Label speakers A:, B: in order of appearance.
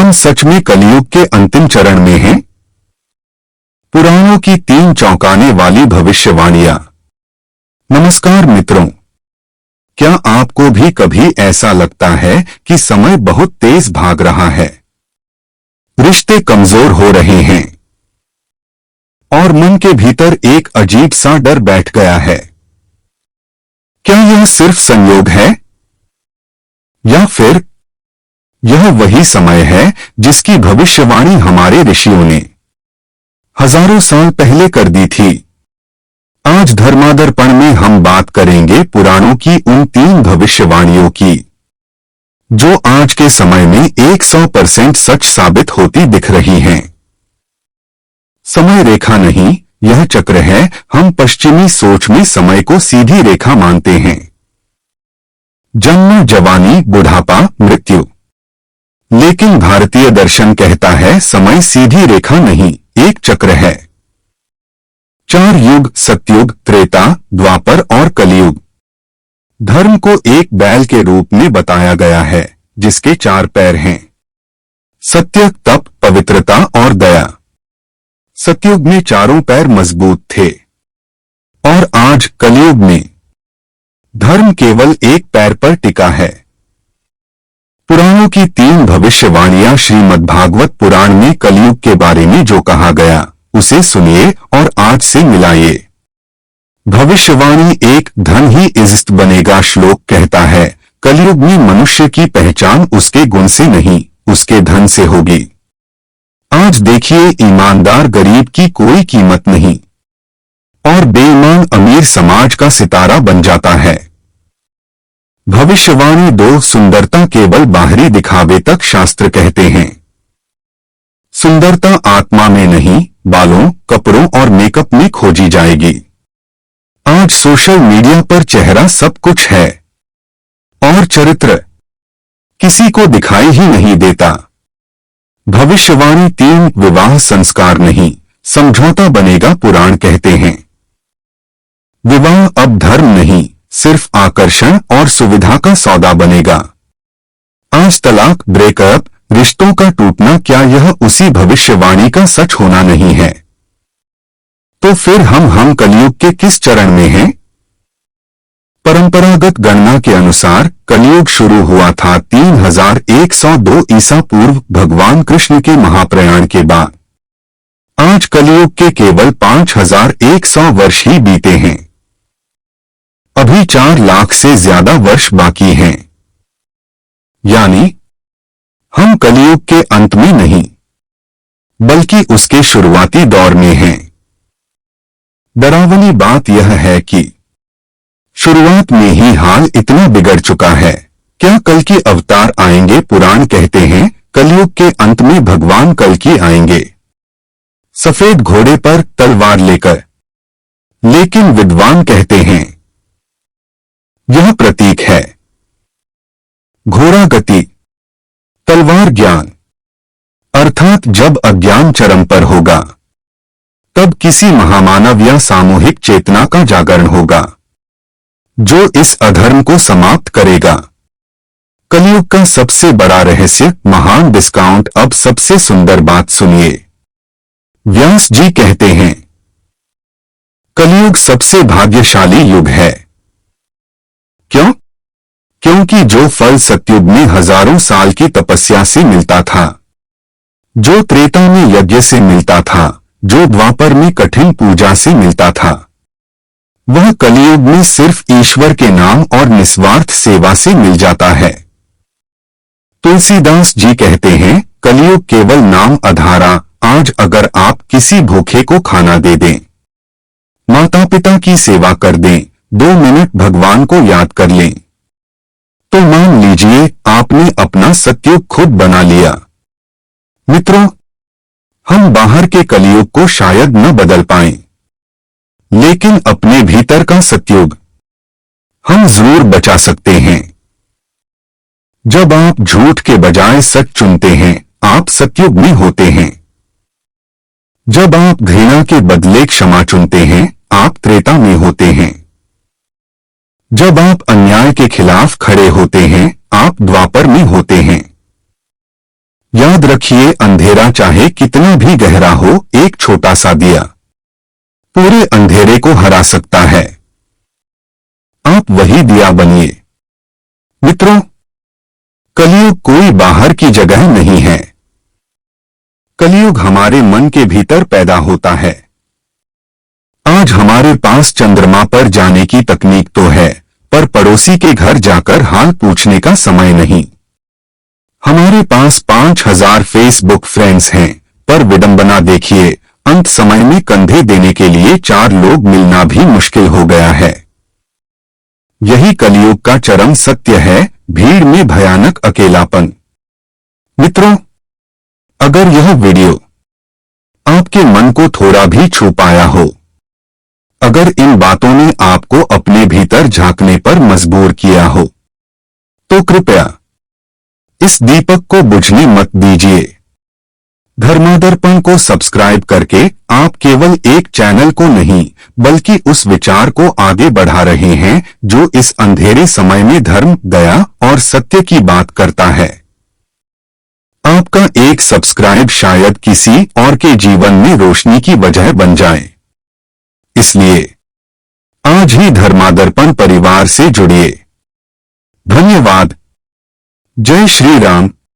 A: हम सच में कलियुग के अंतिम चरण में हैं? पुराणों की 3 चौंकाने वाली भविष्यवाणियां। नमस्कार मित्रों, क्या आपको भी कभी ऐसा लगता है कि समय बहुत तेज भाग रहा है, रिश्ते कमजोर हो रहे हैं और मन के भीतर एक अजीब सा डर बैठ गया है? क्या यह सिर्फ संयोग है या फिर यह वही समय है जिसकी भविष्यवाणी हमारे ऋषियों ने हजारों साल पहले कर दी थी? आज धर्मादर्पण में हम बात करेंगे पुराणों की उन 3 भविष्यवाणियों की जो आज के समय में 100% सच साबित होती दिख रही हैं। समय रेखा नहीं, यह चक्र है। हम पश्चिमी सोच में समय को सीधी रेखा मानते हैं। जन्म, जवानी, बुढ़ापा, मृत्यु। लेकिन भारतीय दर्शन कहता है समय सीधी रेखा नहीं, एक चक्र है। 4 युग, सतयुग, त्रेता, द्वापर और कलियुग। धर्म को एक बैल के रूप में बताया गया है जिसके 4 पैर हैं: सत्य, तप, पवित्रता और दया। सतयुग में चारों पैर मजबूत थे और आज कलियुग में धर्म केवल एक पैर पर टिका है। पुराणों की 3 भविष्यवाणियां श्रीमद्भागवत पुराण में कलियुग के बारे में जो कहा गया उसे सुनिए और आज से मिलाइए। भविष्यवाणी 1, धन ही इज्जत बनेगा। श्लोक कहता है, कलियुग में मनुष्य की पहचान उसके गुण से नहीं, उसके धन से होगी। आज देखिए, ईमानदार गरीब की कोई कीमत नहीं और बेईमान अमीर समाज का सितारा बन जाता है। भविष्यवाणी 2, सुंदरता केवल बाहरी दिखावे तक शास्त्र कहते हैं। सुंदरता आत्मा में नहीं, बालों, कपड़ों और मेकअप में खोजी जाएगी। आज सोशल मीडिया पर चेहरा सब कुछ है और चरित्र किसी को दिखाई ही नहीं देता। भविष्यवाणी 3, विवाह संस्कार नहीं, समझौता बनेगा। पुराण कहते हैं विवाह अब धर्म नहीं, सिर्फ आकर्षण और सुविधा का सौदा बनेगा। आज तलाक, ब्रेकअप, रिश्तों का टूटना, क्या यह उसी भविष्यवाणी का सच होना नहीं है? तो फिर हम कलियुग के किस चरण में हैं? परंपरागत गणना के अनुसार कलियुग शुरू हुआ था 3102 ईसा पूर्व, भगवान कृष्ण के महाप्रयाण के बाद। आज कलियुग के केवल 5100 वर्ष ही बीते हैं। अभी 4 लाख से ज्यादा वर्ष बाकी हैं। यानी हम कलियुग के अंत में नहीं बल्कि उसके शुरुआती दौर में हैं। डरावनी बात यह है कि शुरुआत में ही हाल इतना बिगड़ चुका है। क्या कल के अवतार आएंगे? पुराण कहते हैं कलियुग के अंत में भगवान कल्कि आएंगे, सफेद घोड़े पर, तलवार लेकर। लेकिन विद्वान कहते हैं यह प्रतीक है। घोड़ा गति, तलवार ज्ञान। अर्थात जब अज्ञान चरम पर होगा तब किसी महामानव या सामूहिक चेतना का जागरण होगा जो इस अधर्म को समाप्त करेगा। कलियुग का सबसे बड़ा रहस्य, महान डिस्काउंट। अब सबसे सुंदर बात सुनिए। व्यास जी कहते हैं कलियुग सबसे भाग्यशाली युग है। क्यों? क्योंकि जो फल सतयुग में हजारों साल की तपस्या से मिलता था, जो त्रेता में यज्ञ से मिलता था, जो द्वापर में कठिन पूजा से मिलता था, वह कलियुग में सिर्फ ईश्वर के नाम और निस्वार्थ सेवा से मिल जाता है। तुलसीदास जी कहते हैं कलियुग केवल नाम आधारा। आज अगर आप किसी भूखे को खाना दे दें, माता पिता की सेवा कर दें, 2 मिनट भगवान को याद कर लें, तो मान लीजिए आपने अपना सतयुग खुद बना लिया। मित्रों, हम बाहर के कलियुग को शायद न बदल पाएं, लेकिन अपने भीतर का सतयुग हम जरूर बचा सकते हैं। जब आप झूठ के बजाय सच चुनते हैं, आप सतयुग में होते हैं। जब आप घृणा के बदले क्षमा चुनते हैं, आप त्रेता में होते हैं। जब आप अन्याय के खिलाफ खड़े होते हैं, आप द्वापर में होते हैं। याद रखिए, रखिए, अंधेरा चाहे कितना भी गहरा हो, एक छोटा सा दिया पूरे अंधेरे को हरा सकता है। आप वही दिया बनिए। मित्रों, कलयुग कोई बाहर की जगह नहीं है। कलयुग हमारे मन के भीतर पैदा होता है। आज हमारे पास चंद्रमा पर जाने की तकनीक तो है, पर पड़ोसी के घर जाकर हाल पूछने का समय नहीं। हमारे पास 5000 फेसबुक फ्रेंड्स हैं, पर विडंबना देखिए, अंत समय में कंधे देने के लिए 4 लोग मिलना भी मुश्किल हो गया है। यही कलयुग का चरम सत्य है, भीड़ में भयानक अकेलापन। मित्रों, अगर यह वीडियो आपके मन को थोड़ा भी छू पाया हो, अगर इन बातों ने आपको अपने भीतर झांकने पर मजबूर किया हो, तो कृपया इस दीपक को बुझने मत दीजिए। धर्मादर्पण को सब्सक्राइब करके आप केवल एक चैनल को नहीं, बल्कि उस विचार को आगे बढ़ा रहे हैं जो इस अंधेरे समय में धर्म, दया और सत्य की बात करता है। आपका एक सब्सक्राइब शायद किसी और के जीवन में रोशनी की वजह बन जाए। इसलिए आज ही धर्मादर्पण परिवार से जुड़िए। धन्यवाद। जय श्री राम।